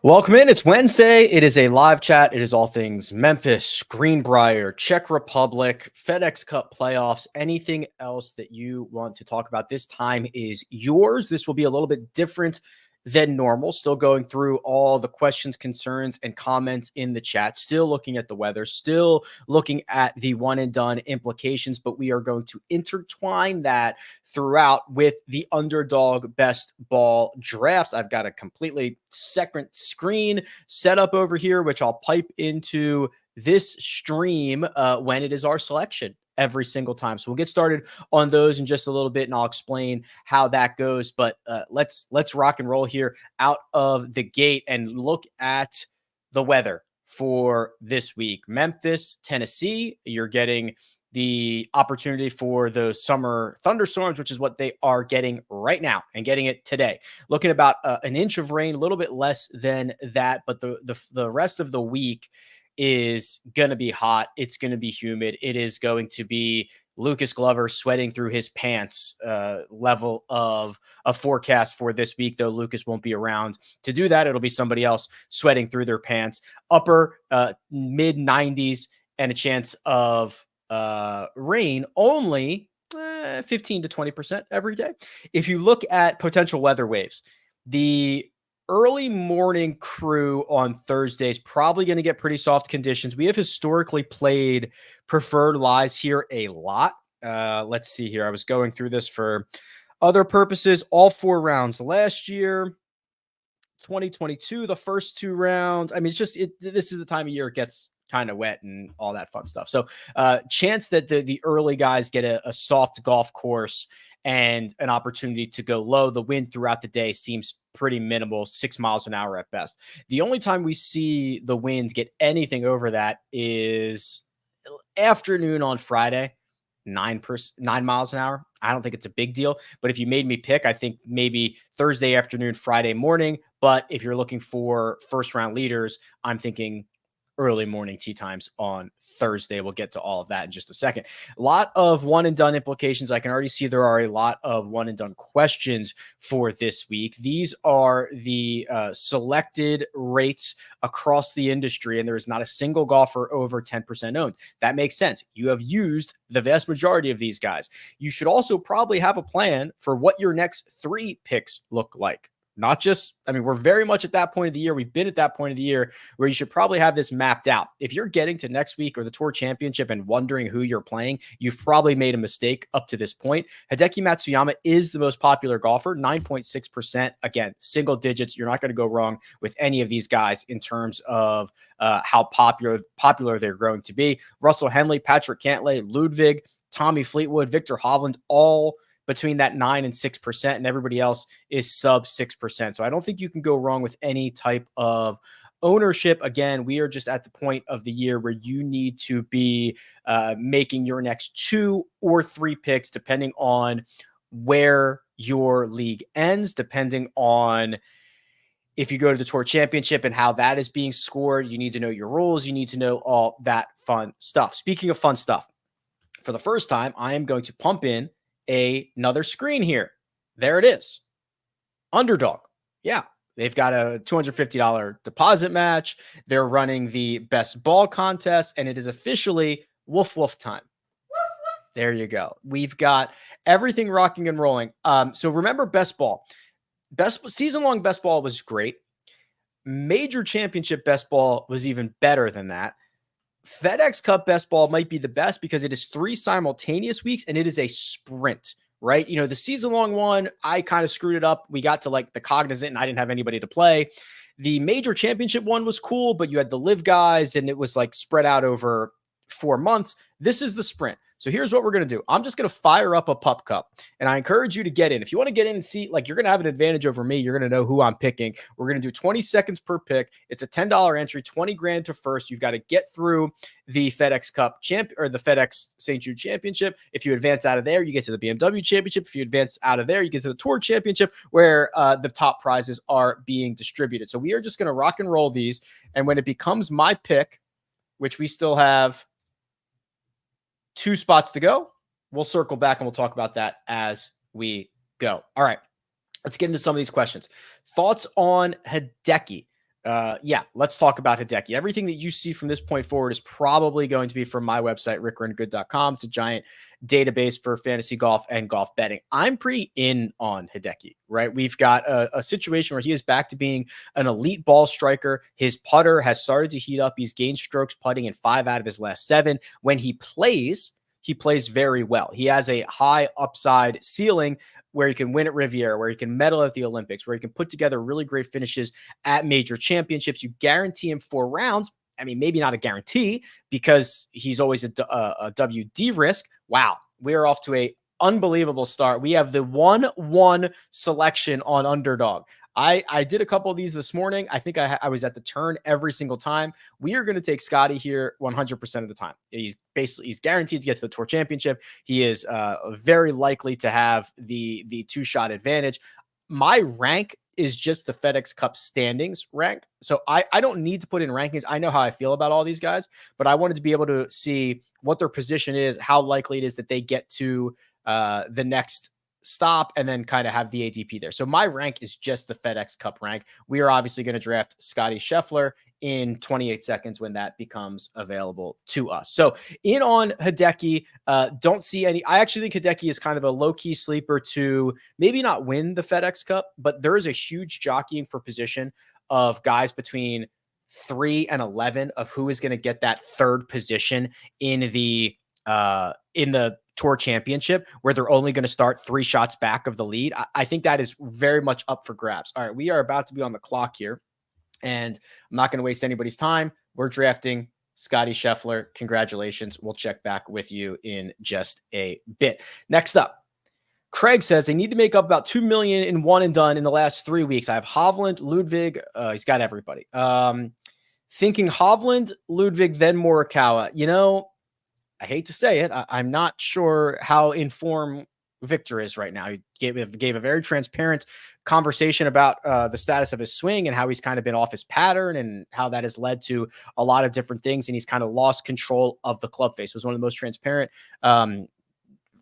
Welcome in. It's Wednesday. It is a live chat. It is all things Memphis, Greenbrier, Czech Republic, FedEx Cup playoffs, anything else that you want to talk about. This time is yours. This will be a little bit different than normal. Still going through all the questions, concerns, and comments in the chat. Still looking at the weather. Still looking at the one and done implications. But we are going to intertwine that throughout with the Underdog best ball drafts. I've got a completely second screen set up over here, which I'll pipe into this stream when it is our selection every single time. So we'll get started on those in just a little bit, and I'll explain how that goes. But let's rock and roll here out of the gate and look at the weather for this week. Memphis, Tennessee, you're getting the opportunity for those summer thunderstorms, which is what they are getting right now and getting it today. Looking about an inch of rain, a little bit less than that, but the rest of the week is going to be hot. It's going to be humid. It is going to be Lucas Glover sweating through his pants level of a forecast for this week, though Lucas won't be around to do that. It'll be somebody else sweating through their pants. Upper mid 90s and a chance of rain only 15 to 20% every day. If you look at potential weather waves, the early morning crew on Thursday is probably going to get pretty soft conditions. We have historically played preferred lies here a lot. Let's see here. I was going through this for other purposes. All 4 rounds last year, 2022, the first 2 rounds. I mean, it's just, this is the time of year it gets kind of wet and all that fun stuff. So chance that the early guys get a soft golf course and an opportunity to go low. The wind throughout the day seems pretty minimal, 6 miles an hour at best. The only time we see the winds get anything over that is afternoon on Friday, 9 miles an hour. I don't think it's a big deal, but if you made me pick, I think maybe Thursday afternoon, Friday morning. But if you're looking for first round leaders, I'm thinking early morning tee times on Thursday. We'll get to all of that in just a second. A lot of one and done implications. I can already see there are a lot of one and done questions for this week. These are the selected rates across the industry, and there is not a single golfer over 10% owned. That makes sense. You have used the vast majority of these guys. You should also probably have a plan for what your next 3 picks look like. Not just, I mean, we're very much at that point of the year. We've been at that point of the year where you should probably have this mapped out. If you're getting to next week or the Tour Championship and wondering who you're playing, you've probably made a mistake up to this point. Hideki Matsuyama is the most popular golfer, 9.6%. Again, single digits. You're not going to go wrong with any of these guys in terms of how popular they're going to be. Russell Henley, Patrick Cantlay, Ludwig, Tommy Fleetwood, Victor Hovland, all between that 9 and 6%, and everybody else is sub 6%. So I don't think you can go wrong with any type of ownership. Again, we are just at the point of the year where you need to be making your next 2 or 3 picks, depending on where your league ends, depending on if you go to the Tour Championship and how that is being scored. You need to know your rules. You need to know all that fun stuff. Speaking of fun stuff, for the first time, I am going to pump in another screen here. There it is. Underdog. Yeah. They've got a $250 deposit match. They're running the best ball contest, and it is officially woof woof time. There you go. We've got everything rocking and rolling. So remember best ball. Season-long best ball was great. Major championship best ball was even better than that. FedEx Cup best ball might be the best because it is 3 simultaneous weeks and it is a sprint, right? You know, the season long one, I kind of screwed it up. We got to like the Cognizant and I didn't have anybody to play. The major championship one was cool, but you had the live guys and it was like spread out over 4 months. This is the sprint. So here's what we're going to do. I'm just going to fire up a pup cup and I encourage you to get in. If you want to get in and see, like, you're going to have an advantage over me. You're going to know who I'm picking. We're going to do 20 seconds per pick. It's a $10 entry, 20 grand to first. You've got to get through the FedEx Cup or the FedEx St Jude Championship. If you advance out of there, you get to the BMW Championship. If you advance out of there, you get to the Tour Championship where the top prizes are being distributed. So we are just going to rock and roll these. And when it becomes my pick, which we still have 2 spots to go, we'll circle back and we'll talk about that as we go. All right, let's get into some of these questions. Thoughts on Hideki. Yeah, let's talk about Hideki. Everything that you see from this point forward is probably going to be from my website, rickrungood.com. It's a giant database for fantasy golf and golf betting. I'm pretty in on Hideki, right? We've got a situation where he is back to being an elite ball striker. His putter has started to heat up. He's gained strokes putting in 5 out of his last 7. When he plays very well. He has a high upside ceiling where he can win at Riviera, where he can medal at the Olympics, where he can put together really great finishes at major championships. You guarantee him 4 rounds. I mean, maybe not a guarantee because he's always a WD risk. Wow. We are off to a unbelievable start. We have the 1-1 selection on Underdog. I did a couple of these this morning. I think I was at the turn every single time. We are going to take Scottie here 100% of the time. He's guaranteed to get to the Tour Championship. He is very likely to have the 2-shot advantage. My rank is just the FedEx Cup standings rank. So I don't need to put in rankings. I know how I feel about all these guys, but I wanted to be able to see what their position is, how likely it is that they get to the next stop, and then kind of have the ADP there. So my rank is just the FedEx Cup rank. We are obviously going to draft Scottie Scheffler in 28 seconds when that becomes available to us. So in on Hideki, don't see any. I actually think Hideki is kind of a low-key sleeper to maybe not win the FedEx Cup, but there is a huge jockeying for position of guys between 3 and 11 of who is going to get that third position in the Tour Championship, where they're only going to start 3 shots back of the lead. I think that is very much up for grabs. All right, we are about to be on the clock here, and I'm not going to waste anybody's time. We're drafting Scottie Scheffler. Congratulations. We'll check back with you in just a bit. Next up, Craig says they need to make up about $2 million in one and done in the last 3 weeks. I have Hovland, Ludwig. He's got everybody. Thinking Hovland, Ludwig, then Morikawa. You know, I hate to say it. I'm not sure how informed Victor is right now. He gave a very transparent conversation about the status of his swing and how he's kind of been off his pattern and how that has led to a lot of different things. And he's kind of lost control of the club face. It was one of the most transparent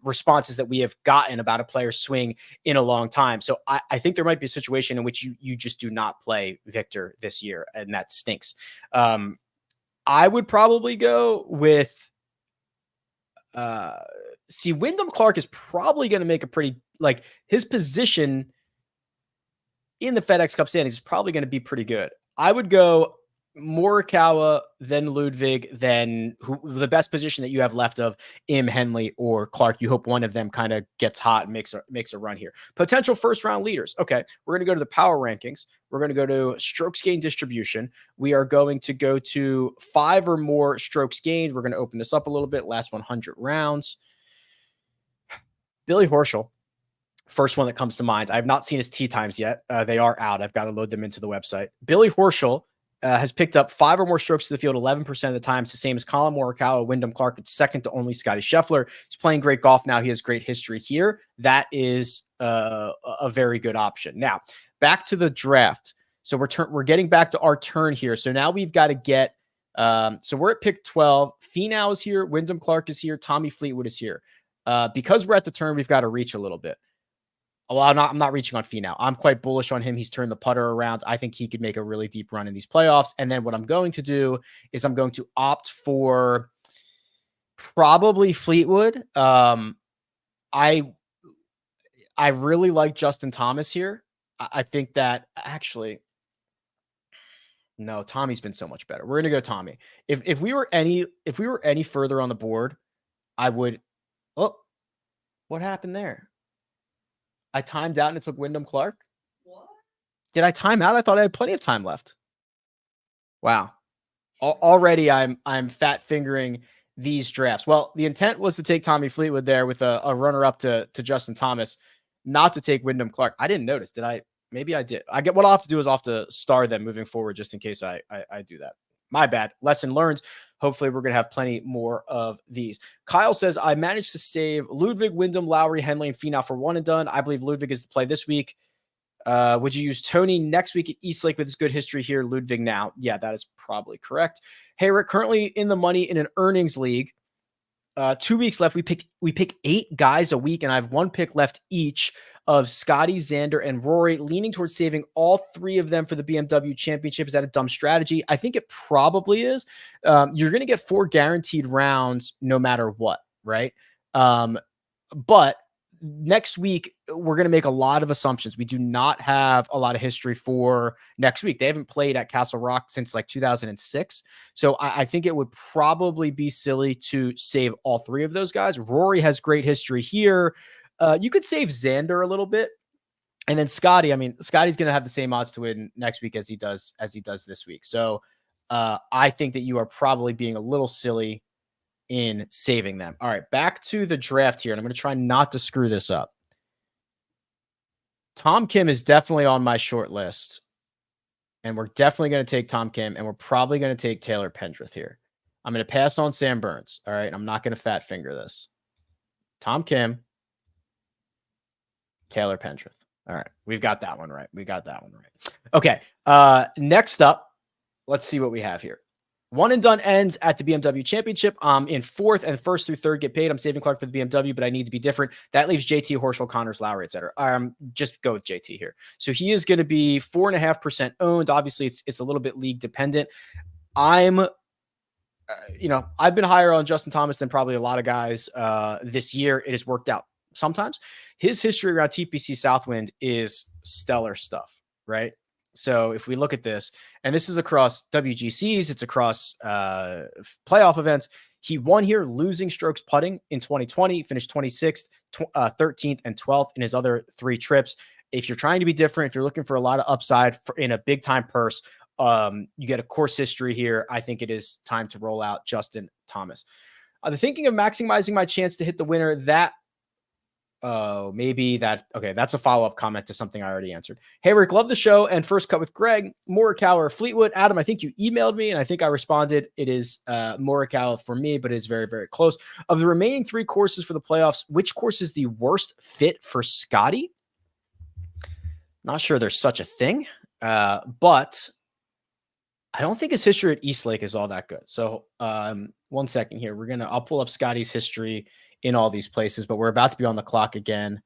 responses that we have gotten about a player's swing in a long time. So I think there might be a situation in which you just do not play Victor this year, and that stinks. I would probably go with Wyndham Clark is probably going to make a pretty, like, his position in the FedEx Cup standings is probably going to be pretty good. I would go Morikawa, then Ludwig, then the best position that you have left of Im, Henley, or Clark. You hope one of them kind of gets hot and makes a run here. Potential first round leaders. Okay, we're going to go to the power rankings. We're going to go to strokes gained distribution. We are going to go to 5 or more strokes gained. We're going to open this up a little bit. Last 100 rounds. Billy Horschel, first one that comes to mind. I have not seen his tee times yet. They are out. I've got to load them into the website. Billy Horschel has picked up 5 or more strokes to the field 11% of the time. It's the same as Colin Morikawa, Wyndham Clark. It's second to only Scottie Scheffler. He's playing great golf now. He has great history here. That is a very good option. Now, back to the draft. So we're getting back to our turn here. So now we've got to get so we're at pick 12. Finau is here. Wyndham Clark is here. Tommy Fleetwood is here. Because we're at the turn, we've got to reach a little bit. Well, I'm not reaching on Finau. I'm quite bullish on him. He's turned the putter around. I think he could make a really deep run in these playoffs. And then what I'm going to do is I'm going to opt for probably Fleetwood. I really like Justin Thomas here. I think that actually, no, Tommy's been so much better. We're gonna go Tommy. If we were any further on the board, I would. Oh, what happened there? I timed out and it took Wyndham Clark. What? Did I time out? I thought I had plenty of time left. Wow. Already I'm fat fingering these drafts. Well, the intent was to take Tommy Fleetwood there with a runner up to Justin Thomas, not to take Wyndham Clark. I didn't notice. Did I? Maybe I did. What I'll have to do is I'll have to star them moving forward just in case I do that. My bad. Lesson learned. Hopefully we're going to have plenty more of these. Kyle says, I managed to save Ludwig, Wyndham, Lowry, Henley, and Finau for one and done. I believe Ludwig is the play this week. Would you use Tony next week at Eastlake with his good history here? Ludwig now. Yeah, that is probably correct. Hey, Rick, currently in the money in an earnings league. 2 weeks left. We pick 8 guys a week, and I have 1 pick left each. of Scottie, Xander, and Rory, leaning towards saving all three of them for the BMW Championship. Is that a dumb strategy? I think it probably is. You're going to get 4 guaranteed rounds no matter what, right? But next week, we're going to make a lot of assumptions. We do not have a lot of history for next week. They haven't played at Castle Rock since like 2006. So I think it would probably be silly to save all three of those guys. Rory has great history here. You could save Xander a little bit. And then Scottie, I mean, Scottie's going to have the same odds to win next week as he does this week. So I think that you are probably being a little silly in saving them. All right, back to the draft here, and I'm going to try not to screw this up. Tom Kim is definitely on my short list, and we're definitely going to take Tom Kim, and we're probably going to take Taylor Pendrith here. I'm going to pass on Sam Burns. All right, I'm not going to fat finger this. Tom Kim, Taylor Pendrith. All right, we've got that one right. Okay, next up, let's see what we have here. One and done ends at the BMW Championship. I'm in 4th, and 1st through 3rd get paid. I'm saving Clark for the BMW, but I need to be different. That leaves JT, Horschel, Connors, Lowry, etc. Just go with JT here. So he is going to be 4.5% owned. Obviously, it's a little bit league dependent. I've been higher on Justin Thomas than probably a lot of guys this year. It has worked out sometimes. His history around TPC Southwind is stellar stuff, right? So if we look at this, and this is across WGCs, it's across playoff events. He won here losing strokes putting in 2020, finished 26th, 13th, and 12th in his other 3 trips. If you're trying to be different, if you're looking for a lot of upside in a big time purse, you get a course history here. I think it is time to roll out Justin Thomas. The thinking of maximizing my chance to hit the winner, that maybe that. Okay, that's a follow-up comment to something I already answered. Hey, Rick, love the show. And first cut with Greg, Morikawa or Fleetwood. Adam, I think you emailed me, and I think I responded. It is Morikawa for me, but it is very, very close. Of the remaining 3 courses for the playoffs, which course is the worst fit for Scottie? Not sure there's such a thing, but I don't think his history at Eastlake is all that good. So 1 second here. I'll pull up Scottie's history in all these places, but we're about to be on the clock again.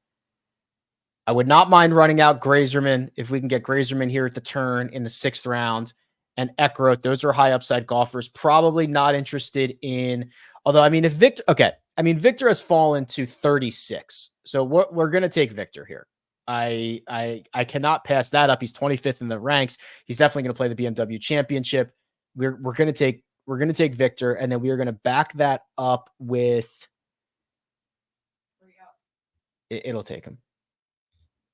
I would not mind running out Grazerman if we can get Grazerman here at the turn in the 6th round, and Eckroth. Those are high upside golfers. Probably not interested in, although, I mean, if Victor, okay. I mean, Victor has fallen to 36. So we're going to take Victor here. I cannot pass that up. He's 25th in the ranks. He's definitely going to play the BMW Championship. We're going to take Victor, and then we are going to back that up with, it'll take him.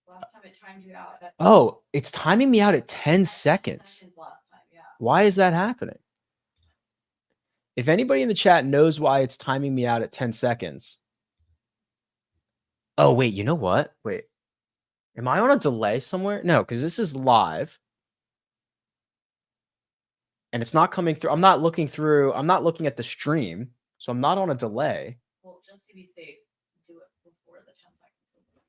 Last time it timed you out. Oh, it's timing me out at 10 seconds. Last time, yeah. Why is that happening? If anybody in the chat knows why it's timing me out at 10 seconds. Oh, wait, you know what? Wait. Am I on a delay somewhere? No, because this is live. And it's not coming through. I'm not looking at the stream. So I'm not on a delay. Well, just to be safe, do it before the 10 seconds.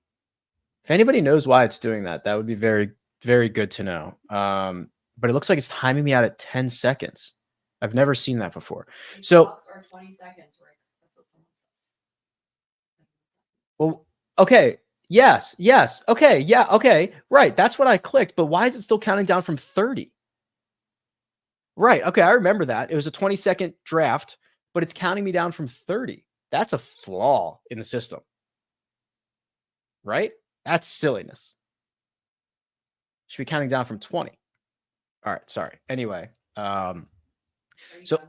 If anybody knows why it's doing that, that would be very, very good to know. But it looks like it's timing me out at 10 seconds. I've never seen that before. These so clocks are 20 seconds, Rick. That's what someone says. Well, okay. Yes. Okay. Yeah. Okay. Right. That's what I clicked. But why is it still counting down from 30? Right. Okay. I remember that. It was a 20-second draft, but it's counting me down from 30. That's a flaw in the system. Right? That's silliness. Should be counting down from 20. All right. Sorry. Anyway. So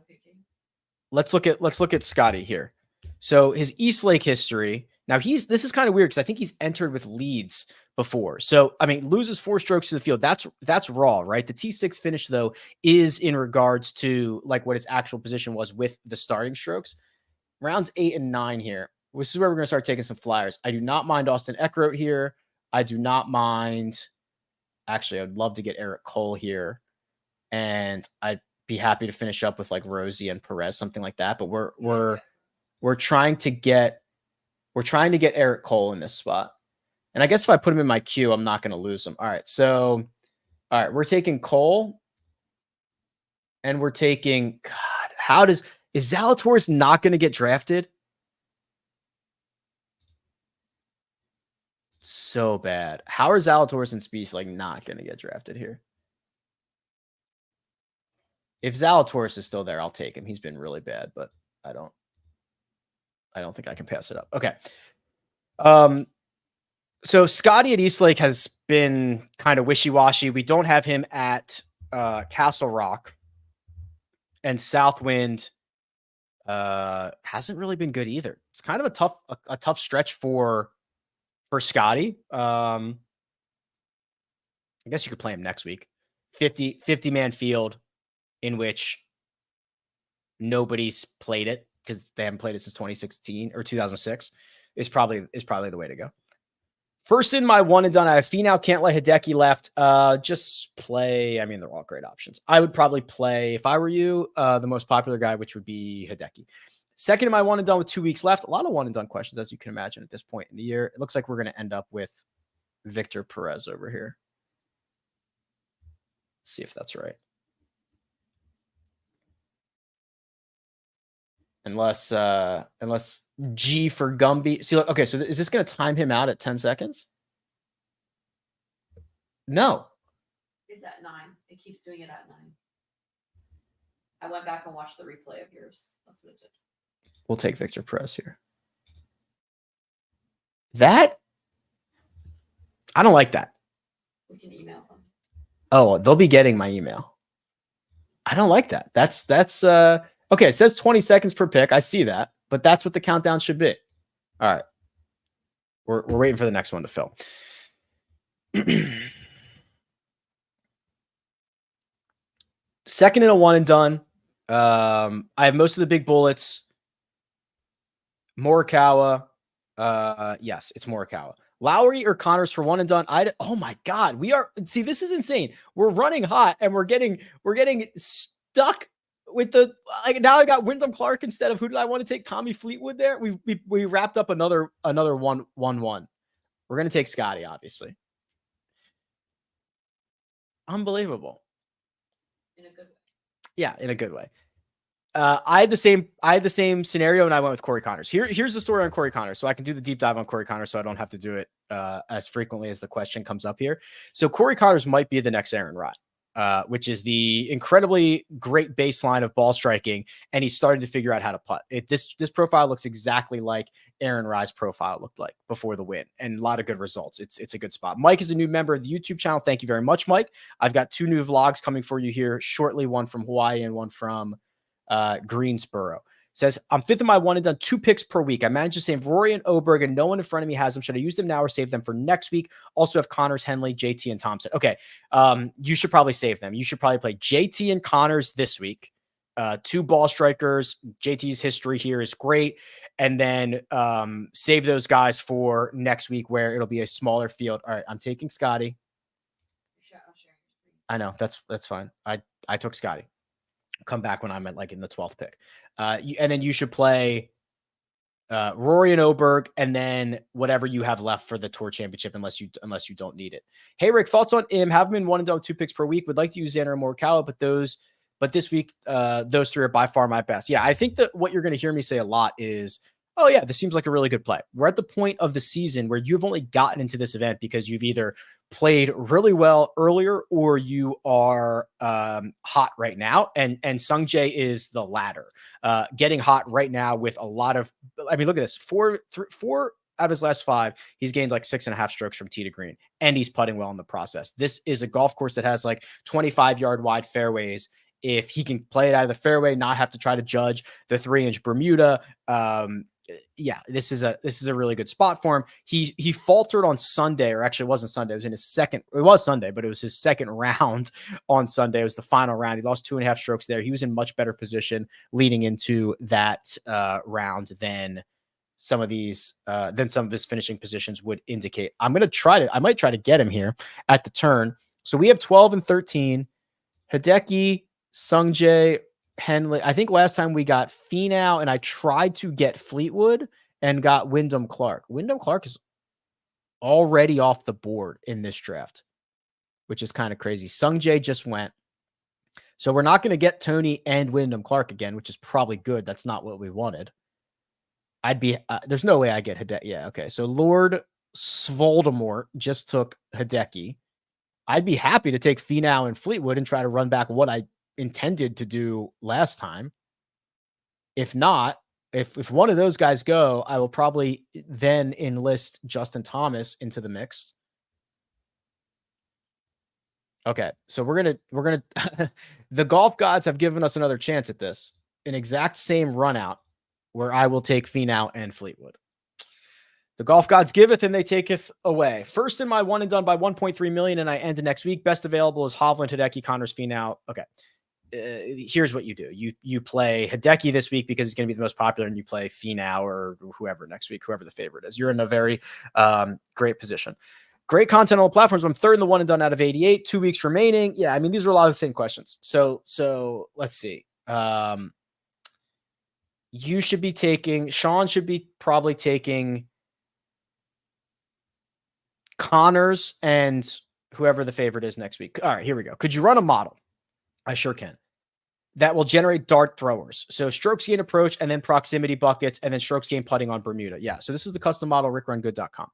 let's look at Scottie here. So his Eastlake history. Now this is kind of weird because I think he's entered with leads before. So, I mean, loses 4 strokes to the field. That's raw, right? The T6 finish, though, is in regards to like what his actual position was with the starting strokes. Rounds 8 and 9 here. This is where we're going to start taking some flyers. I do not mind Austin Eckroth here. I do not mind. Actually, I'd love to get Eric Cole here. And I'd be happy to finish up with like Rosie and Perez, something like that. But we're trying to get Eric Cole in this spot. And I guess if I put him in my queue, I'm not going to lose him. All right, we're taking Cole. And we're taking, God, is Zalatoris not going to get drafted? So bad. How are Zalatoris and Spieth like not going to get drafted here? If Zalatoris is still there, I'll take him. He's been really bad, but I don't think I can pass it up. Okay. So Scottie at Eastlake has been kind of wishy-washy. We don't have him at Castle Rock, and Southwind hasn't really been good either. It's kind of a tough stretch for Scottie. I guess you could play him next week. 50 man field in which nobody's played it because they haven't played it since 2016 or 2006 is probably the way to go. First in my one and done, I have Finau, Cantlay, Hideki left. Just play. I mean, they're all great options. I would probably play, if I were you, the most popular guy, which would be Hideki. Second in my one and done with 2 weeks left. A lot of one and done questions, as you can imagine, at this point in the year. It looks like we're going to end up with Victor Perez over here. Let's see if that's right. Unless G for Gumby. See, look, okay, so is this going to time him out at 10 seconds? No. It's at 9. It keeps doing it at 9. I went back and watched the replay of yours. That's what it did. We'll take Victor Perez here. That? I don't like that. We can email them. Oh, they'll be getting my email. I don't like that. That's okay. It says 20 seconds per pick. I see that, but that's what the countdown should be. All right. We're waiting for the next one to fill. Second in a one and done. I have most of the big bullets. Morikawa. Yes, it's Morikawa. Lowry or Connors for one and done. Oh my God. See, this is insane. We're running hot and we're getting stuck with the, like, now I got Wyndham Clark instead of, who did I want to take? Tommy Fleetwood there. We wrapped up another 1-1. We're going to take Scottie, obviously. Unbelievable. In a good way. Yeah, in a good way. I had the same scenario, and I went with Corey Connors. Here's the story on Corey Connors, so I can do the deep dive on Corey Connors, so I don't have to do it as frequently as the question comes up here. So Corey Connors might be the next Aaron Rai, which is the incredibly great baseline of ball striking, and he started to figure out how to putt. This profile looks exactly like Aaron Rai's profile looked like before the win, and a lot of good results. It's a good spot. Mike is a new member of the YouTube channel. Thank you very much, Mike. I've got 2 new vlogs coming for you here shortly, one from Hawaii and one from Greensboro. Says, I'm 5th in my one and done 2 picks per week. I managed to save Rory and Oberg, and no one in front of me has them. Should I use them now or save them for next week? Also have Connors, Henley, JT, and Thompson. Okay. You should probably save them. You should probably play JT and Connors this week. 2 ball strikers. JT's history here is great. And then save those guys for next week where it'll be a smaller field. All right. I'm taking Scottie. I know. That's fine. I took Scottie. Come back when I'm at like in the 12th pick. And then you should play Rory and Oberg, and then whatever you have left for the Tour Championship, unless you don't need it. Hey Rick, thoughts on Im? Have him in one and done 2 picks per week. Would like to use Xander and Morikawa, but this week those 3 are by far my best. Yeah, I think that what you're going to hear me say a lot is, oh yeah, this seems like a really good play. We're at the point of the season where you've only gotten into this event because you've either played really well earlier or you are hot right now. And Sungjae is the latter, getting hot right now with a lot of, I mean, look at this, 4 out of his last 5, he's gained like 6.5 strokes from tee to green, and he's putting well in the process. This is a golf course that has like 25-yard wide fairways. If he can play it out of the fairway, not have to try to judge the 3-inch Bermuda, yeah, this is a really good spot for him. He faltered on Sunday, or actually it wasn't Sunday. It was in his second. It was Sunday, but it was his second round on Sunday. It was the final round. He lost 2.5 strokes there. He was in much better position leading into that round than some of his finishing positions would indicate. I might try to get him here at the turn. So we have 12 and 13. Hideki, Sungjae, Henley. I think last time we got Finau, and I tried to get Fleetwood and got Wyndham Clark. Wyndham Clark is already off the board in this draft, which is kind of crazy. Sungjae just went. So we're not going to get Tony and Wyndham Clark again, which is probably good. That's not what we wanted. There's no way I get Hideki. Yeah. Okay. So Lord Svoldemort just took Hideki. I'd be happy to take Finau and Fleetwood and try to run back what I intended to do last time. If not, if one of those guys go, I will probably then enlist Justin Thomas into the mix. Okay, so we're gonna the golf gods have given us another chance at this. An exact same run out where I will take Finau and Fleetwood. The golf gods giveth and they taketh away. First in my one and done by 1.3 million, and I end next week. Best available is Hovland, Hideki, Connors, Finau. Okay. Here's what you do. You play Hideki this week because he's going to be the most popular, and you play Finau or whoever next week, whoever the favorite is. You're in a very great position. Great content on the platforms. I'm third in the one and done out of 88. 2 weeks remaining. Yeah, I mean, these are a lot of the same questions. So let's see. You should be taking, Sean should be probably taking Connors and whoever the favorite is next week. All right, here we go. Could you run a model? I sure can. That will generate dart throwers. So strokes gain approach and then proximity buckets and then strokes gain putting on Bermuda. Yeah. So this is the custom model, rickrungood.com.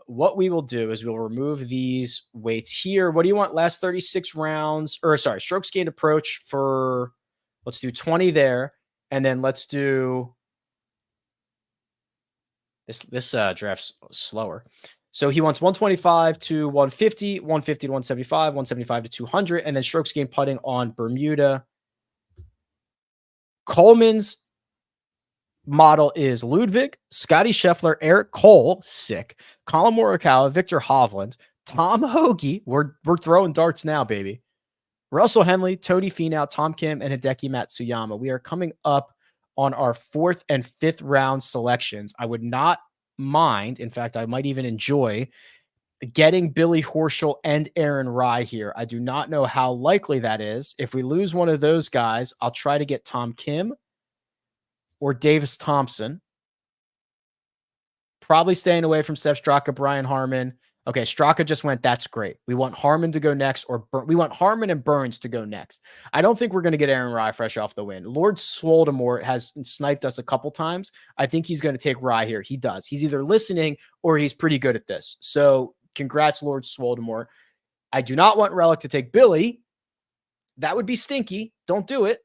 What we will do is we'll remove these weights here. What do you want? Last 36 rounds, or sorry, strokes gain approach for, let's do 20 there. And then let's do this draft's slower. So he wants 125 to 150, 150 to 175, 175 to 200, and then strokes gain putting on Bermuda. Coleman's model is Ludwig, Scottie Scheffler, Eric Cole, sick, Colin Morikawa, Victor Hovland, Tom Hoagie. We're throwing darts now, baby. Russell Henley, Tony Finau, Tom Kim, and Hideki Matsuyama. We are coming up on our 4th and 5th round selections. I would not mind, in fact, I might even enjoy getting Billy Horschel and Aaron Rai here. I do not know how likely that is. If we lose one of those guys, I'll try to get Tom Kim or Davis Thompson. Probably staying away from Sepp Straka, Brian Harman. Okay, Straka just went. That's great. We want Harman to go next, or we want Harman and Burns to go next. I don't think we're going to get Aaron Rai fresh off the win. Lord Svoldemort has sniped us a couple times. I think he's going to take Rai here. He does. He's either listening or he's pretty good at this. So congrats, Lord Svoldemort. I do not want Relic to take Billy. That would be stinky. Don't do it.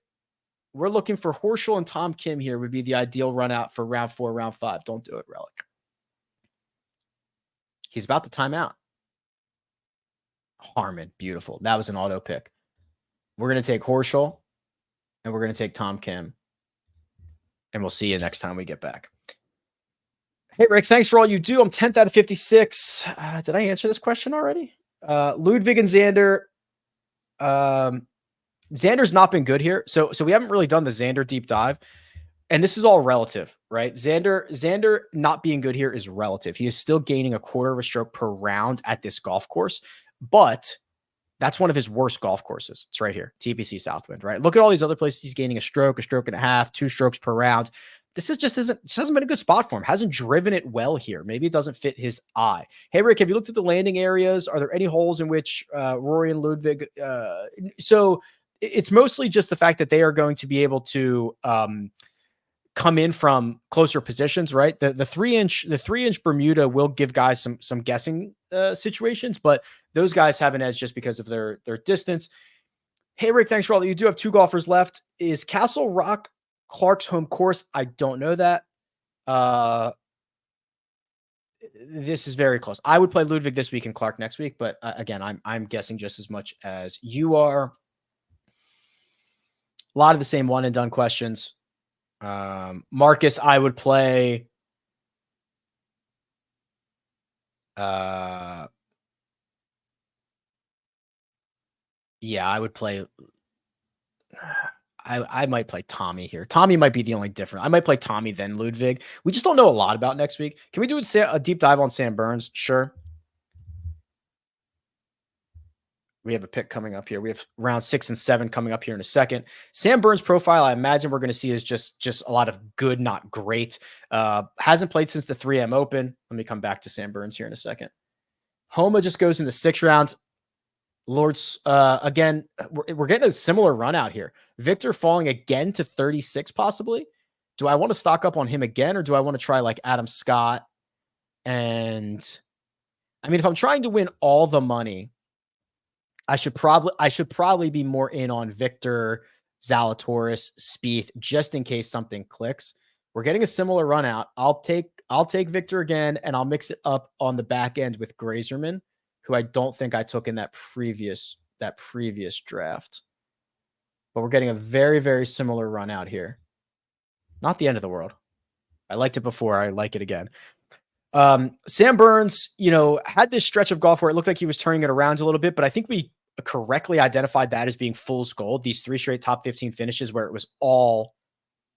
We're looking for Horschel and Tom Kim here would be the ideal run out for round 4, round 5. Don't do it, Relic. He's about to time out. Harman, beautiful. That was an auto pick. We're going to take Horschel, and we're going to take Tom Kim. And we'll see you next time we get back. Hey, Rick, thanks for all you do. I'm 10th out of 56. Did I answer this question already? Ludwig and Xander. Xander's not been good here. So we haven't really done the Xander deep dive. And this is all relative, right? Xander not being good here is relative. He is still gaining a quarter of a stroke per round at this golf course, but that's one of his worst golf courses. It's right here, TPC Southwind, right? Look at all these other places he's gaining a stroke and a half, 2 strokes per round. This is just hasn't been a good spot for him. Hasn't driven it well here. Maybe it doesn't fit his eye. Hey, Rick, have you looked at the landing areas? Are there any holes in which Rory and Ludwig? So it's mostly just the fact that they are going to be able to come in from closer positions, right? The 3-inch Bermuda will give guys some guessing situations, but those guys have an edge just because of their distance. Hey, Rick, thanks for all that you do. Have 2 golfers left. Is Castle Rock Clark's home course? I don't know that. This is very close. I would play Ludwig this week and Clark next week, but again, I'm guessing just as much as you are. A lot of the same one and done questions. Marcus, I would play. Yeah, I would play. I might play Tommy here. Tommy might be the only difference. I might play Tommy then Ludwig. We just don't know a lot about next week. Can we do a deep dive on Sam Burns? Sure. We have a pick coming up here. We have round 6 and 7 coming up here in a second. Sam Burns' profile, I imagine we're going to see is just a lot of good, not great. Hasn't played since the 3M Open. Let me come back to Sam Burns here in a second. Homa just goes into 6 rounds. Lords, again, we're getting a similar run out here. Victor falling again to 36 possibly. Do I want to stock up on him again, or do I want to try like Adam Scott And I mean, if I'm trying to win all the money, I should probably be more in on Victor, Zalatoris, Spieth, just in case something clicks. We're getting a similar run out. I'll take Victor again, and I'll mix it up on the back end with Grazerman, who I don't think I took in that previous draft. But we're getting a very, very similar run out here. Not the end of the world. I liked it before. I like it again. Sam Burns, had this stretch of golf where it looked like he was turning it around a little bit, but I think we correctly identified that as being fool's gold. These 3 straight top 15 finishes where it was all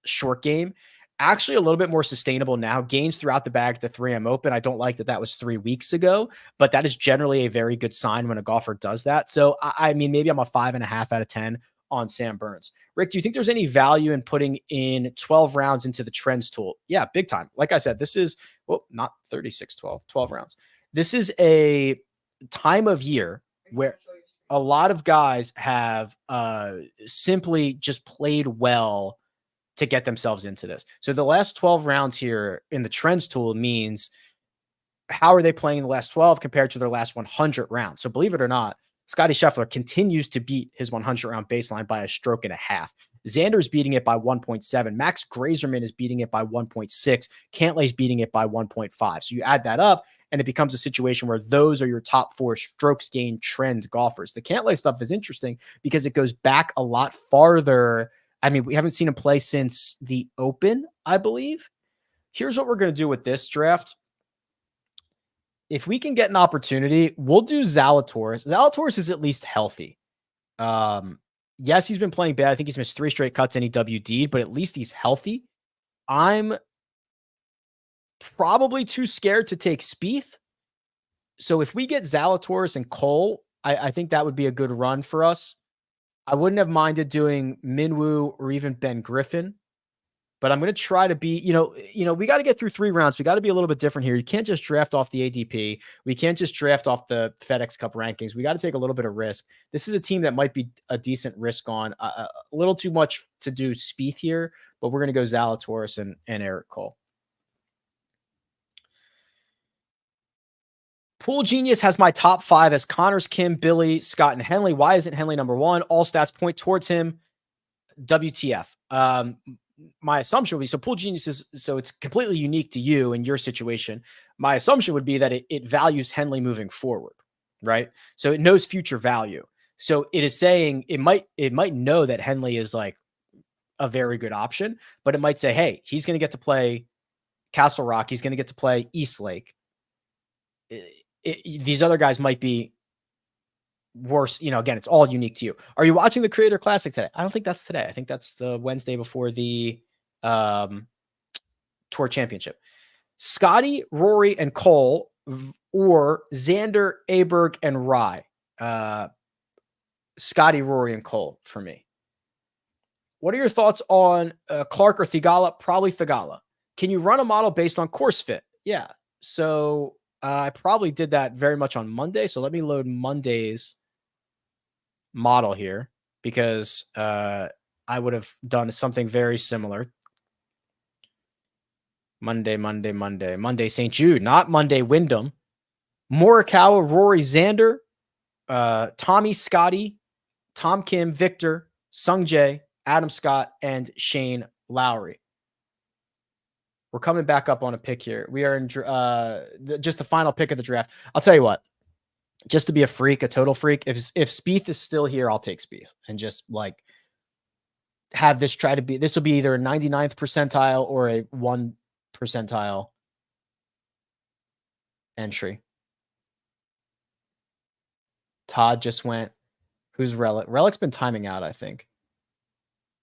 short game, actually a little bit more sustainable now. Gains throughout the bag at the 3M Open. I don't like that was 3 weeks ago, but that is generally a very good sign when a golfer does that. So, I mean, maybe I'm a 5.5 out of 10 on Sam Burns. Rick, do you think there's any value in putting in 12 rounds into the trends tool? Yeah, big time. Like I said, this is, not 36, 12 rounds. This is a time of year where a lot of guys have simply just played well to get themselves into this. So the last 12 rounds here in the trends tool means how are they playing in the last 12 compared to their last 100 rounds? So believe it or not, Scottie Scheffler continues to beat his 100 round baseline by a stroke and a half. Xander's beating it by 1.7. Max Grazerman is beating it by 1.6. Cantlay's beating it by 1.5. So you add that up, and it becomes a situation where those are your top 4 strokes gained trend golfers. The Cantlay stuff is interesting because it goes back a lot farther. I mean, we haven't seen him play since the Open, I believe. Here's what we're going to do with this draft. If we can get an opportunity, we'll do Zalatoris. Zalatoris is at least healthy. Yes, he's been playing bad. I think he's missed 3 straight cuts and he WD'd, but at least he's healthy. I'm probably too scared to take Spieth. So if we get Zalatoris and Cole, I think that would be a good run for us. I wouldn't have minded doing Minwoo or even Ben Griffin, but I'm going to try to be, we got to get through 3 rounds. We got to be a little bit different here. You can't just draft off the ADP. We can't just draft off the FedEx Cup rankings. We got to take a little bit of risk. This is a team that might be a decent risk on, a little too much to do Spieth here, but we're going to go Zalatoris and Eric Cole. Pool Genius has my top 5 as Connors, Kim, Billy, Scott, and Henley. Why isn't Henley number 1? All stats point towards him. WTF. My assumption would be, so Pool Genius is, so it's completely unique to you and your situation. My assumption would be that it values Henley moving forward, right? So it knows future value. So it is saying it might know that Henley is like a very good option, but it might say, hey, he's going to get to play Castle Rock. He's going to get to play East Lake. These other guys might be worse. Again, it's all unique to you. Are you watching the Creator Classic today? I don't think that's today. I think that's the Wednesday before the Tour Championship. Scottie, Rory, and Cole, or Xander, Aberg, and Rye. Scottie, Rory, and Cole for me. What are your thoughts on Clark or Thigala? Probably Thigala. Can you run a model based on course fit? Yeah. So I probably did that very much on Monday. So let me load Monday's model here because I would have done something very similar. Monday St. Jude, not Monday Wyndham. Morikawa, Rory, Xander, Tommy, Scottie, Tom Kim, Victor, Sungjae, Adam Scott, and Shane Lowry. We're coming back up on a pick here. We are in just the final pick of the draft. I'll tell you what, just to be a freak, a total freak, if Spieth is still here, I'll take Spieth and just like have this this will be either a 99th percentile or a 1 percentile entry. Todd just went. Who's Relic? Relic's been timing out, I think.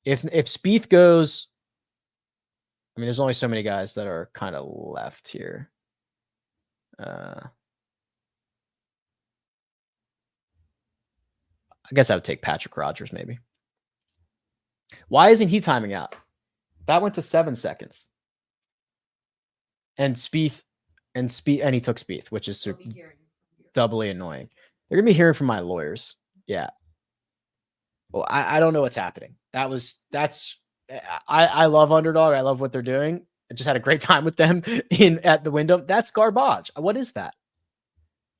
If Spieth goes, I mean, there's only so many guys that are kind of left here. I guess I would take Patrick Rogers, maybe. Why isn't he timing out? That went to 7 seconds. And Spieth, and he took Spieth, which is doubly annoying. They're going to be hearing from my lawyers. Yeah. Well, I don't know what's happening. I love Underdog. I love what they're doing. I just had a great time with them at the Wyndham. That's garbage. What is that?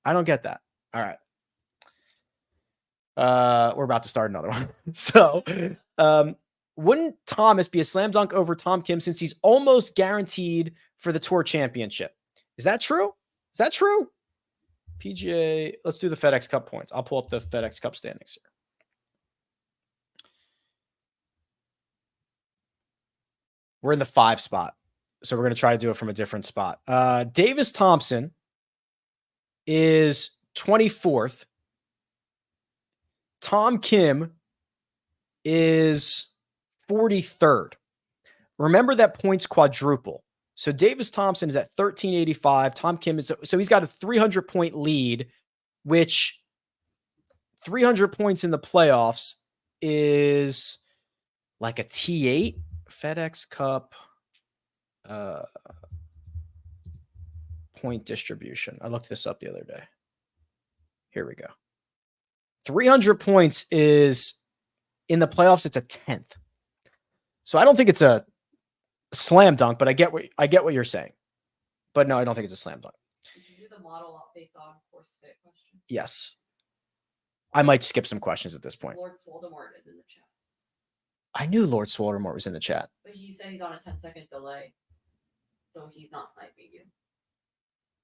I don't get that. All right. We're about to start another one. So, wouldn't Thomas be a slam dunk over Tom Kim since he's almost guaranteed for the Tour Championship? Is that true? Is that true? PGA, let's do the FedEx Cup points. I'll pull up the FedEx Cup standings here. We're in the 5 spot. So we're going to try to do it from a different spot. Davis Thompson is 24th. Tom Kim is 43rd. Remember that points quadruple. So Davis Thompson is at 1385. Tom Kim is, so he's got a 300 point lead, which 300 points in the playoffs is like a T8 FedEx Cup point distribution. I looked this up the other day. Here we go. 300 points is in the playoffs. It's a 10th. So I don't think it's a slam dunk, but I get what you're saying. But no, I don't think it's a slam dunk. Did you do the model based on course fit question? Yes. I might skip some questions at this point. Lord Swoldemort is in the chat. I knew Lord Swoldemort was in the chat. But he said he's on a 10-second delay. So he's not sniping you.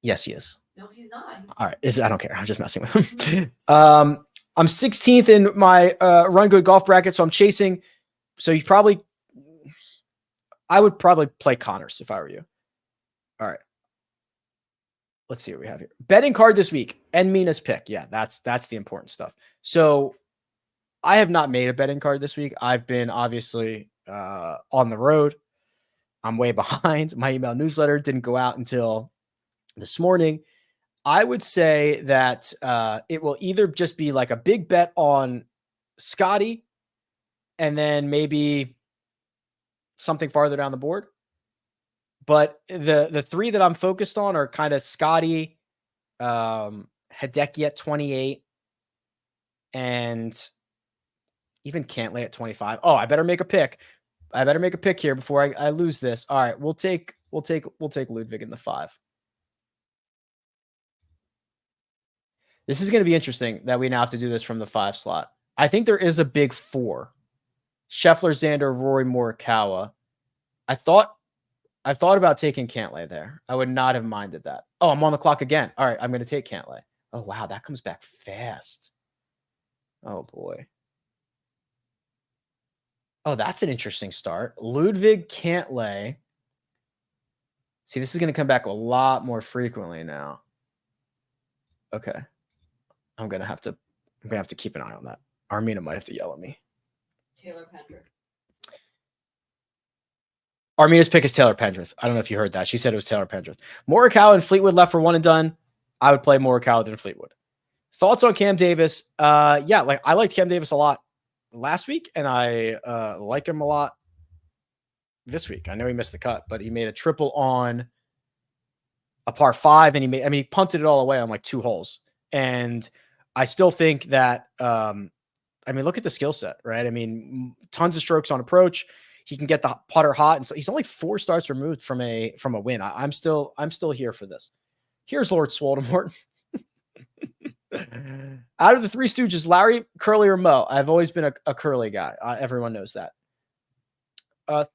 Yes, he is. No, he's not. All right. I don't care. I'm just messing with him. I'm 16th in my Run Good golf bracket, so I'm chasing. So I would probably play Connors if I were you. All right. Let's see what we have here. Betting card this week and Mina's pick. Yeah, that's the important stuff. So I have not made a betting card this week. I've been obviously on the road. I'm way behind. My email newsletter didn't go out until this morning. I would say that it will either just be like a big bet on Scottie and then maybe something farther down the board. But the 3 that I'm focused on are kind of Scottie, Hideki at 28, and even Cantlay at 25. Oh, I better make a pick. I better make a pick here before I lose this. All right, we'll take Ludwig in the 5. This is going to be interesting that we now have to do this from the 5 slot. I think there is a big 4. Scheffler, Xander, Rory, Morikawa. I thought about taking Cantlay there. I would not have minded that. Oh, I'm on the clock again. All right, I'm going to take Cantlay. Oh, wow, that comes back fast. Oh, boy. Oh, that's an interesting start. Ludwig, Cantlay. See, this is going to come back a lot more frequently now. Okay. I'm going to have to keep an eye on that. Armina might have to yell at me. Taylor Pendrith. Armina's pick is Taylor Pendrith. I don't know if you heard that. She said it was Taylor Pendrith. Morikawa and Fleetwood left for one and done. I would play Morikawa than Fleetwood. Thoughts on Cam Davis? Yeah, like I liked Cam Davis a lot last week, and I like him a lot this week. I know he missed the cut, but he made a triple on a par 5, and he punted it all away on like 2 holes. And I still think that, look at the skill set, right? Tons of strokes on approach. He can get the putter hot, and so he's only 4 starts removed from a win. I'm still here for this. Here's Lord Swoldemort. Out of the 3 Stooges, Larry, Curly, or Mo? I've always been a Curly guy. Everyone knows that.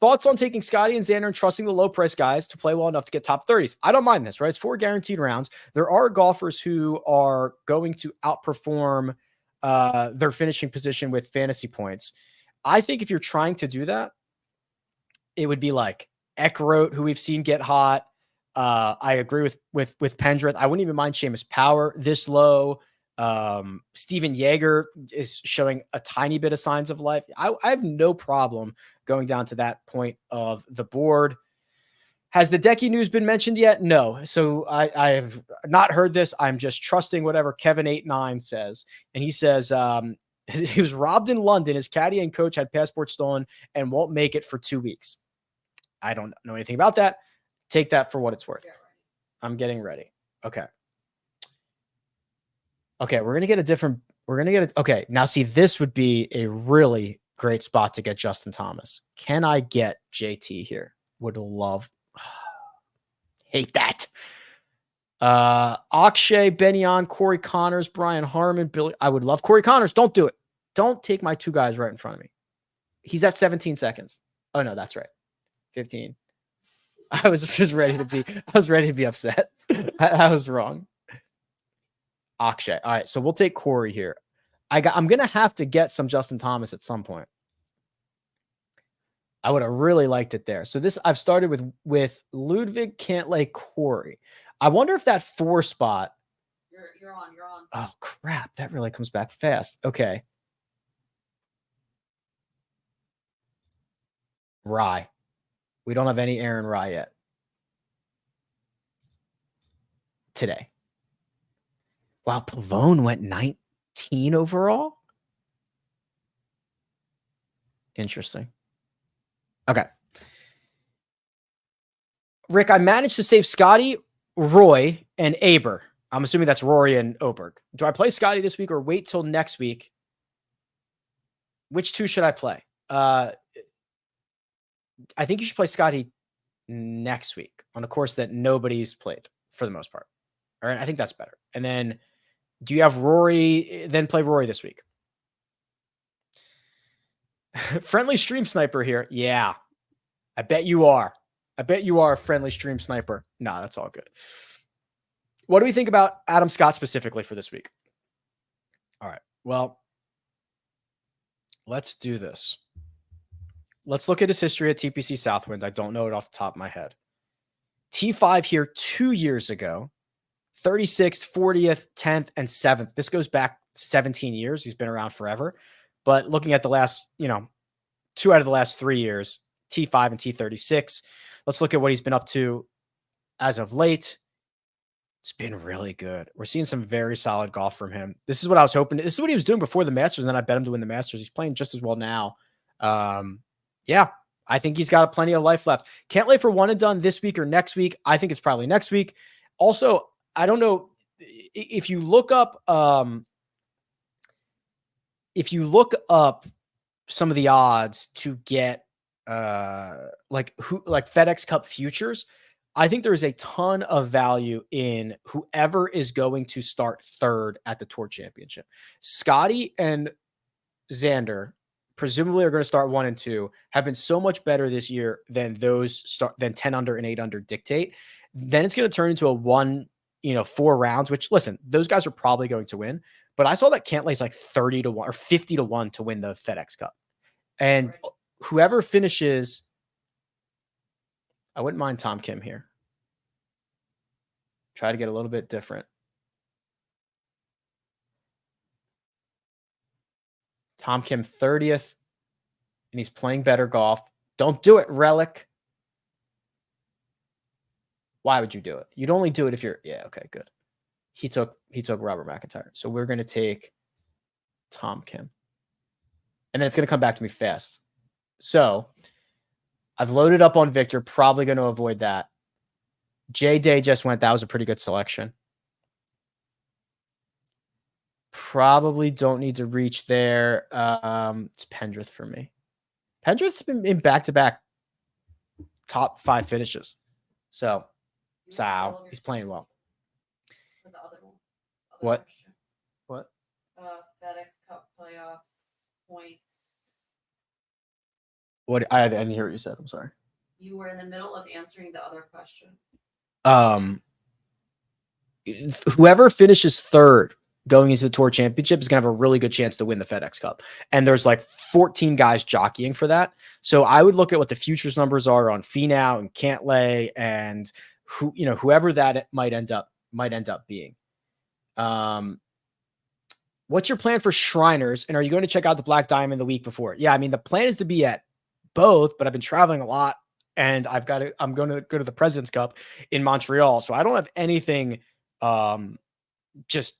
Thoughts on taking Scottie and Xander and trusting the low price guys to play well enough to get top 30s? I don't mind this, right? It's 4 guaranteed rounds. There are golfers who are going to outperform their finishing position with fantasy points. I think if you're trying to do that, it would be like Eckroat, who we've seen get hot. I agree with Pendrith. I wouldn't even mind Seamus Power this low. Steven Yeager is showing a tiny bit of signs of life. I have no problem going down to that point of the board. Has the Decky news been mentioned yet? No. So I have not heard this. I'm just trusting whatever Kevin89 says. And he says he was robbed in London. His caddy and coach had passport stolen and won't make it for 2 weeks. I don't know anything about that. Take that for what it's worth. I'm getting ready. Okay. Okay, we're going to get a different, okay, now see, this would be a really great spot to get Justin Thomas. Can I get JT here? Would love, Hate that. Akshay, Benyon, Corey Connors, Brian Harmon, Billy. I would love Corey Connors. Don't do it. Don't take my two guys right in front of me. He's at 17 seconds. Oh no, that's right. 15. I was ready to be upset. I was wrong. Akshay. All right, so we'll take Corey here. I'm gonna have to get some Justin Thomas at some point. I would have really liked it there. So this I've started with Ludwig, Cantlay, Corey. I wonder if that 4 spot. You're on. Oh crap! That really comes back fast. Okay. Rye. We don't have any Aaron Rye yet. Today. Wow, Pavone went 19 overall. Interesting. Okay. Rick, I managed to save Scottie, Roy, and Aber. I'm assuming that's Rory and Oberg. Do I play Scottie this week or wait till next week? Which 2 should I play? I think you should play Scottie next week on a course that nobody's played for the most part. All right, I think that's better. And then do you have Rory, then play Rory this week? Friendly stream sniper here. Yeah, I bet you are. I bet you are a friendly stream sniper. Nah, that's all good. What do we think about Adam Scott specifically for this week? All right, well, let's do this. Let's look at his history at TPC Southwind. I don't know it off the top of my head. T5 here 2 years ago, 36th, 40th, 10th, and 7th. This goes back 17 years. He's been around forever. But looking at the last, 2 out of the last 3 years, T5 and T36. Let's look at what he's been up to as of late. It's been really good. We're seeing some very solid golf from him. This is what I was hoping. This is what he was doing before the Masters, and then I bet him to win the Masters. He's playing just as well now. Yeah, I think he's got plenty of life left. Can't lay for one and done this week or next week. I think it's probably next week. Also, I don't know if you look up some of the odds to get like FedEx Cup futures, I think there is a ton of value in whoever is going to start 3rd at the Tour Championship. Scottie and Xander presumably are going to start 1 and 2, have been so much better this year than 10 under and 8 under dictate. Then it's going to turn into a 4 rounds, which, listen, those guys are probably going to win. But I saw that Cantlay's like 30 to 1 or 50 to 1 to win the FedEx Cup. And whoever finishes, I wouldn't mind Tom Kim here. Try to get a little bit different. Tom Kim 30th, and he's playing better golf. Don't do it, Relic. Why would you do it? You'd only do it if you're, yeah, okay, good. He took Robert McIntyre. So we're going to take Tom Kim. And then it's going to come back to me fast. So I've loaded up on Victor, probably going to avoid that. J Day just went. That was a pretty good selection. Probably don't need to reach there. It's Pendrith for me. Pendrith's been in back-to-back top 5 finishes. So, he's playing well. The other one. What? Question. What? FedEx Cup playoffs, points. What? I didn't hear what you said. I'm sorry. You were in the middle of answering the other question. Whoever finishes 3rd going into the Tour Championship is going to have a really good chance to win the FedEx Cup. And there's like 14 guys jockeying for that. So I would look at what the futures numbers are on Finau and Cantlay and whoever that might end up being. What's your plan for Shriners? And are you going to check out the Black Diamond the week before? Yeah, I mean, the plan is to be at both, but I've been traveling a lot and I'm going to go to the President's Cup in Montreal. So I don't have anything just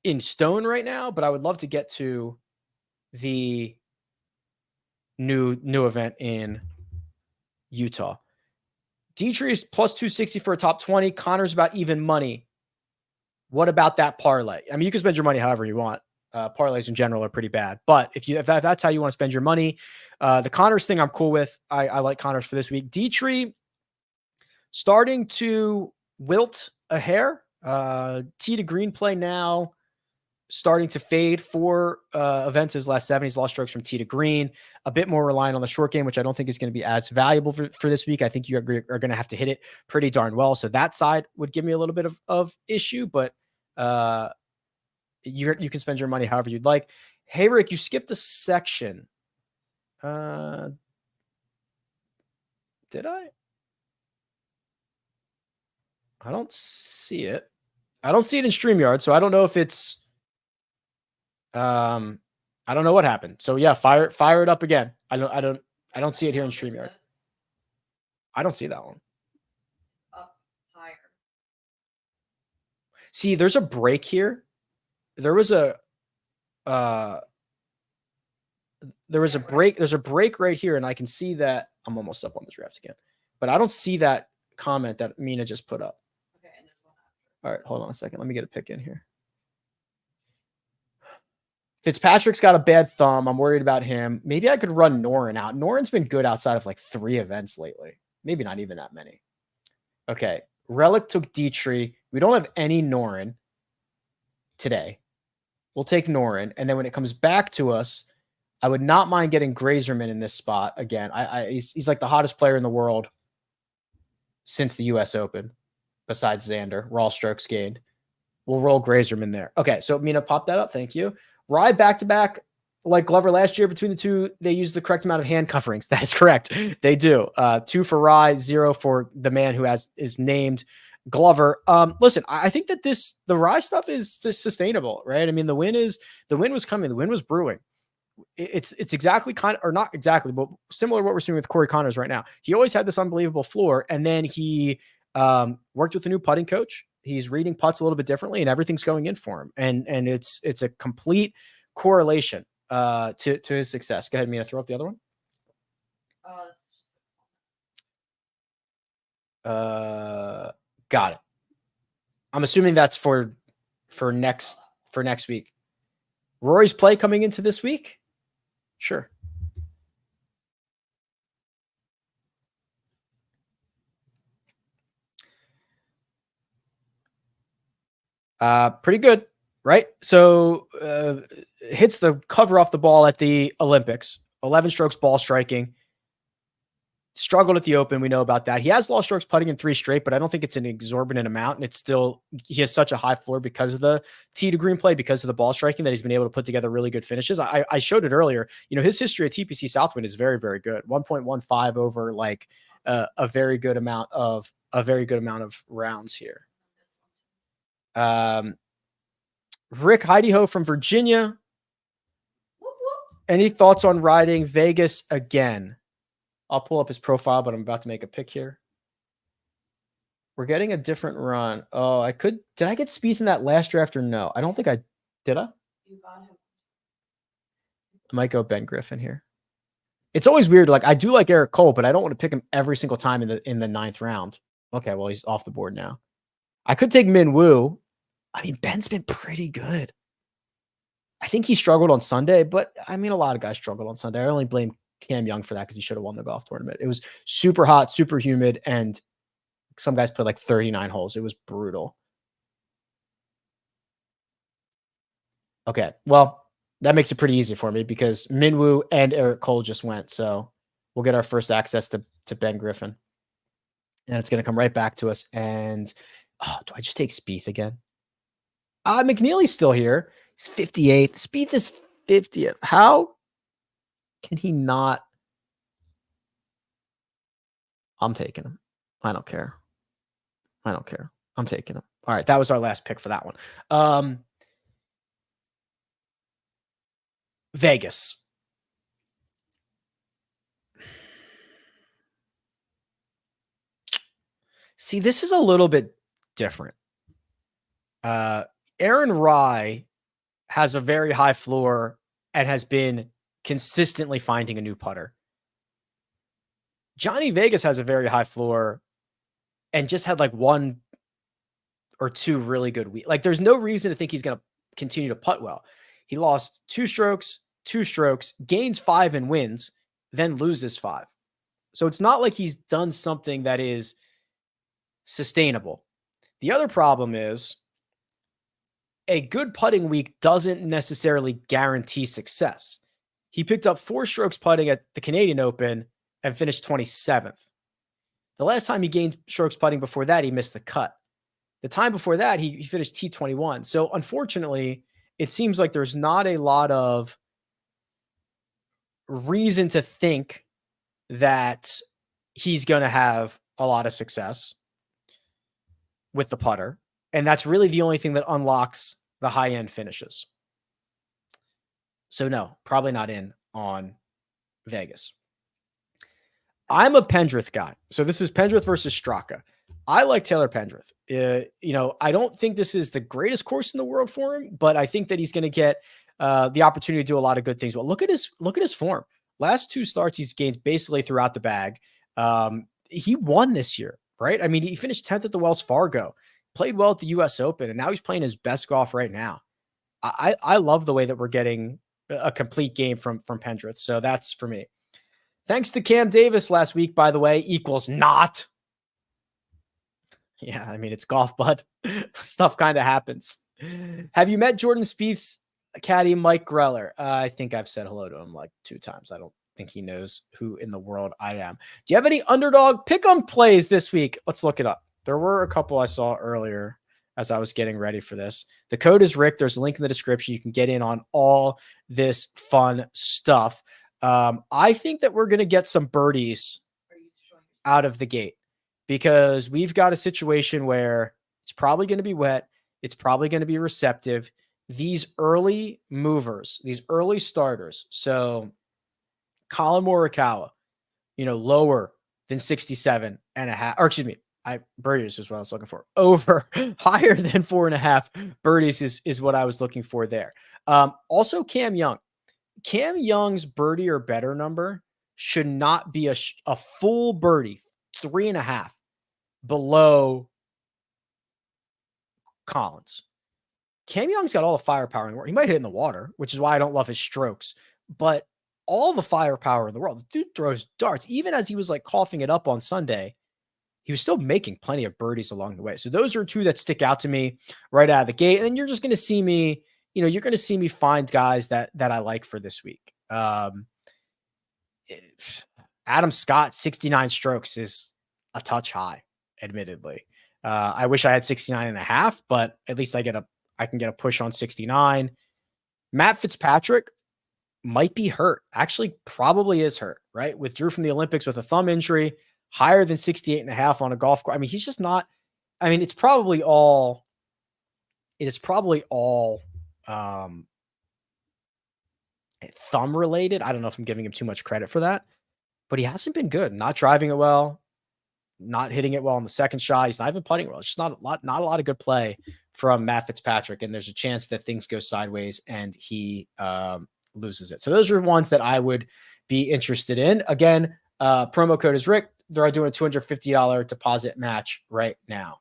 in stone right now, but I would love to get to the new event in Utah. Dietrich is plus 260 for a top 20. Connor's about even money. What about that parlay? I mean, you can spend your money however you want. Parlays in general are pretty bad, but if that's how you want to spend your money, the Connors thing I'm cool with. I like Connors for this week. Dietrich starting to wilt a hair. Tee to green play now starting to fade for events his last 7. He's lost strokes from tee to green, a bit more reliant on the short game, which I don't think is going to be as valuable for this week. I think you are going to have to hit it pretty darn well. So that side would give me a little bit of issue, but you can spend your money however you'd like. Hey, Rick, you skipped a section. Did I? I don't see it. I don't see it in StreamYard, so I don't know if it's I don't know what happened. So yeah, fire it up again. I don't see it here in StreamYard. I don't see that one. Up higher. See, there's a break here. There was a break. There's a break right here, and I can see that I'm almost up on the draft again. But I don't see that comment that Mina just put up. Okay, and there's one after. All right, hold on a second. Let me get a pick in here. Fitzpatrick's got a bad thumb. I'm worried about him. Maybe I could run Noren out. Noren's been good outside of like 3 events lately. Maybe not even that many. Okay. Relic took Dietrich. We don't have any Noren today. We'll take Noren. And then when it comes back to us, I would not mind getting Grazerman in this spot again. He's like the hottest player in the world since the US Open, besides Xander. Raw strokes gained. We'll roll Grazerman there. Okay, so Mina, pop that up. Thank you. Ride back-to-back like Glover last year. Between the two, they use the correct amount of hand coverings. That is correct. They do. 2 for Rye, 0 for the man who is named Glover. Listen, I think that the Rye stuff is sustainable, right? I mean, the win was coming. The win was brewing. It's exactly or not exactly, but similar to what we're seeing with Corey Connors right now. He always had this unbelievable floor, and then he worked with a new putting coach. He's reading putts a little bit differently, and everything's going in for him. And it's a complete correlation to his success. Go ahead, Mina, throw up the other one. Got it. I'm assuming that's for next week. Rory's play coming into this week? Sure. Pretty good, right? So hits the cover off the ball at the Olympics. 11 strokes ball striking. Struggled at the Open. We know about that. He has lost strokes putting in 3 straight, but I don't think it's an exorbitant amount. And it's still, he has such a high floor because of the tee to green play, because of the ball striking, that he's been able to put together really good finishes. I showed it earlier. You know, his history at TPC Southwind is very, very good. 1.15 over like a very good amount of rounds here. Rick Heidi-Ho from Virginia. Any thoughts on riding Vegas again? I'll pull up his profile, but I'm about to make a pick here. We're getting a different run. Oh, did I get Spieth in that last draft or no? I don't think did I? You got him. I might go Ben Griffin here. It's always weird. Like, I do like Eric Cole, but I don't want to pick him every single time in the 9th round. Okay, well, he's off the board now. I could take Min Woo. I mean, Ben's been pretty good. I think he struggled on Sunday, but I mean, a lot of guys struggled on Sunday. I only blame Cam Young for that because he should have won the golf tournament. It was super hot, super humid, and some guys played like 39 holes. It was brutal. Okay, well, that makes it pretty easy for me because Minwoo and Eric Cole just went. So we'll get our first access to Ben Griffin. And it's going to come right back to us. And, do I just take Spieth again? McNeely's still here. He's 58th. Spieth is 50th. How can he not? I'm taking him. I don't care. I'm taking him. All right, that was our last pick for that one. Vegas. See, this is a little bit different. Aaron Rye has a very high floor and has been consistently finding a new putter. Johnny Vegas has a very high floor and just had like 1 or 2 really good weeks. Like, there's no reason to think he's going to continue to putt well. He lost 2 strokes, gains 5 and wins, then loses 5. So it's not like he's done something that is sustainable. The other problem is a good putting week doesn't necessarily guarantee success. He picked up 4 strokes putting at the Canadian Open and finished 27th. The last time he gained strokes putting before that, he missed the cut. The time before that, he finished T21. So unfortunately, it seems like there's not a lot of reason to think that he's going to have a lot of success with the putter. And that's really the only thing that unlocks the high-end finishes. So no, probably not in on Vegas. I'm a Pendrith guy. So this is Pendrith versus Straka. I like Taylor Pendrith. I don't think this is the greatest course in the world for him, but I think that he's going to get the opportunity to do a lot of good things. Well, look at his form. Last 2 starts, he's gained basically throughout the bag. He won this year, right? I mean, he finished 10th at the Wells Fargo, played well at the US Open, and now he's playing his best golf right now. I love the way that we're getting a complete game from Pendrith. So that's for me. Thanks to Cam Davis last week, by the way, equals not. Yeah, I mean, it's golf, bud. Stuff kind of happens. Have you met Jordan Spieth's caddy, Mike Greller? I think I've said hello to him like 2 times. I don't think he knows who in the world I am. Do you have any Underdog pick-em plays this week? Let's look it up. There were a couple I saw earlier as I was getting ready for this. The code is Rick. There's a link in the description. You can get in on all this fun stuff. I think that we're going to get some birdies out of the gate because we've got a situation where it's probably going to be wet. It's probably going to be receptive. These early movers, these early starters. So Colin Morikawa, lower than 67.5, or excuse me, birdies is what I was looking for. Over higher than 4.5 birdies is what I was looking for there. Also Cam Young. Cam Young's birdie or better number should not be a full birdie, 3.5 below Collins. Cam Young's got all the firepower in the world. He might hit in the water, which is why I don't love his strokes, but all the firepower in the world. The dude throws darts. Even as he was like coughing it up on Sunday, he was still making plenty of birdies along the way. So those are 2 that stick out to me right out of the gate. And then you're just going to see me, you're going to see me find guys that I like for this week. Adam Scott, 69 strokes is a touch high, admittedly. I wish I had 69.5, but at least I can get a push on 69. Matt Fitzpatrick might be hurt. Actually, probably is hurt, right? Withdrew from the Olympics with a thumb injury, higher than 68.5 on a golf course. I mean, he's just not, it's probably all thumb related. I don't know if I'm giving him too much credit for that, but he hasn't been good. Not driving it well, not hitting it well on the second shot. He's not even putting well. It's just not a lot of good play from Matt Fitzpatrick. And there's a chance that things go sideways and he loses it. So those are ones that I would be interested in. Again, promo code is Rick. They're doing a $250 deposit match right now.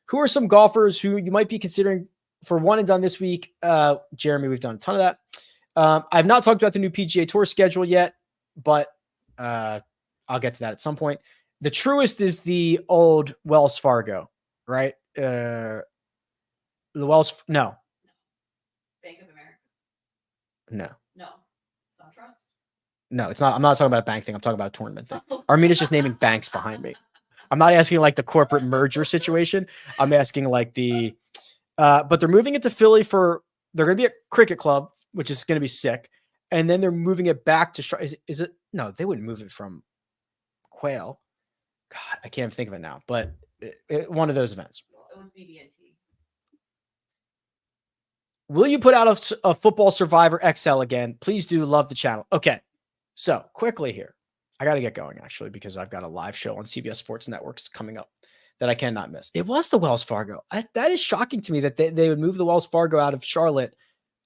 Who are some golfers who you might be considering for one and done this week? Jeremy, we've done a ton of that. I've not talked about the new PGA Tour schedule yet, but I'll get to that at some point. The truest is the old Wells Fargo, right? No. Bank of America. No. SunTrust. No, it's not. I'm not talking about a bank thing. I'm talking about a tournament thing. Armina's just naming banks behind me. I'm not asking like the corporate merger situation. I'm asking like but they're moving it to Philly they're going to be a cricket club, which is going to be sick. And then they're moving it back to, is it? No, they wouldn't move it from Quail. God, I can't think of it now, but one of those events. It was BB&T. Will you put out a Football Survivor XL again? Please do. Love the channel. Okay. So quickly here, I got to get going actually, because I've got a live show on CBS Sports Networks coming up that I cannot miss. It was the Wells Fargo. That is shocking to me that they would move the Wells Fargo out of Charlotte,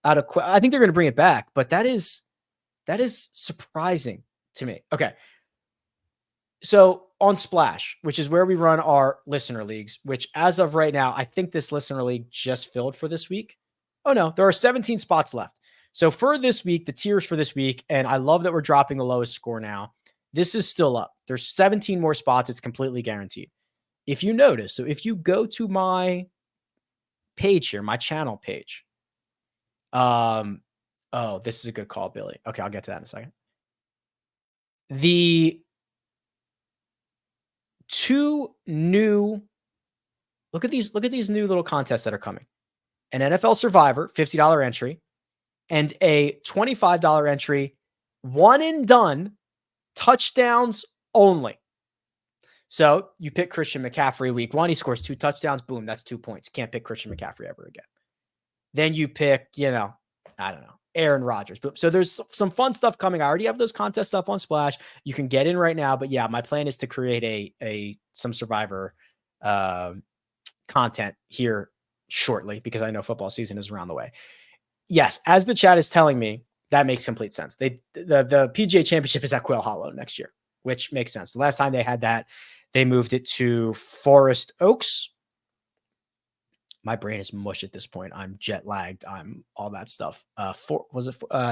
I think they're going to bring it back, but that is surprising to me. Okay. So on Splash, which is where we run our listener leagues, which as of right now, I think this listener league just filled for this week. Oh no, there are 17 spots left. So for this week, the tiers for this week, and I love that we're dropping the lowest score now. This is still up. There's 17 more spots. It's completely guaranteed. if you notice, so if you go to my page here, my channel page, oh, this is a good call, Billy. Okay, I'll get to that in a second. The two new, look at these new little contests that are coming. An NFL Survivor, $50 entry, and a $25 entry, one and done, touchdowns only. So you pick Christian McCaffrey week 1, he scores 2 touchdowns, boom, that's 2 points. Can't pick Christian McCaffrey ever again. Then you pick, I don't know, Aaron Rodgers. Boom. So there's some fun stuff coming. I already have those contest stuff on Splash. You can get in right now, but yeah, my plan is to create some Survivor content here shortly because I know football season is around the way. Yes, as the chat is telling me, that makes complete sense. The PGA Championship is at Quail Hollow next year, which makes sense. The last time they had that, they moved it to Forest Oaks. My brain is mush at this point. I'm jet lagged. I'm all that stuff.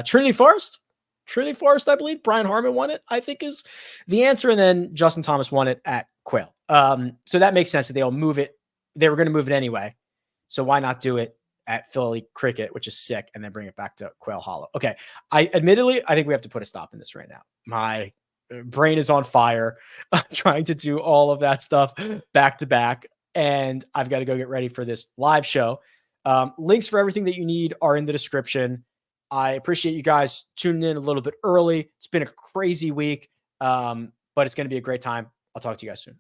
Trinity Forest? Trinity Forest, I believe. Brian Harmon won it, I think is the answer. And then Justin Thomas won it at Quail. So that makes sense that they'll move it. They were going to move it anyway. So why not do it at Philly Cricket, which is sick, and then bring it back to Quail Hollow? Okay. I think we have to put a stop in this right now. My brain is on fire. I'm trying to do all of that stuff back to back. And I've got to go get ready for this live show. Links for everything that you need are in the description. I appreciate you guys tuning in a little bit early. It's been a crazy week, but it's going to be a great time. I'll talk to you guys soon.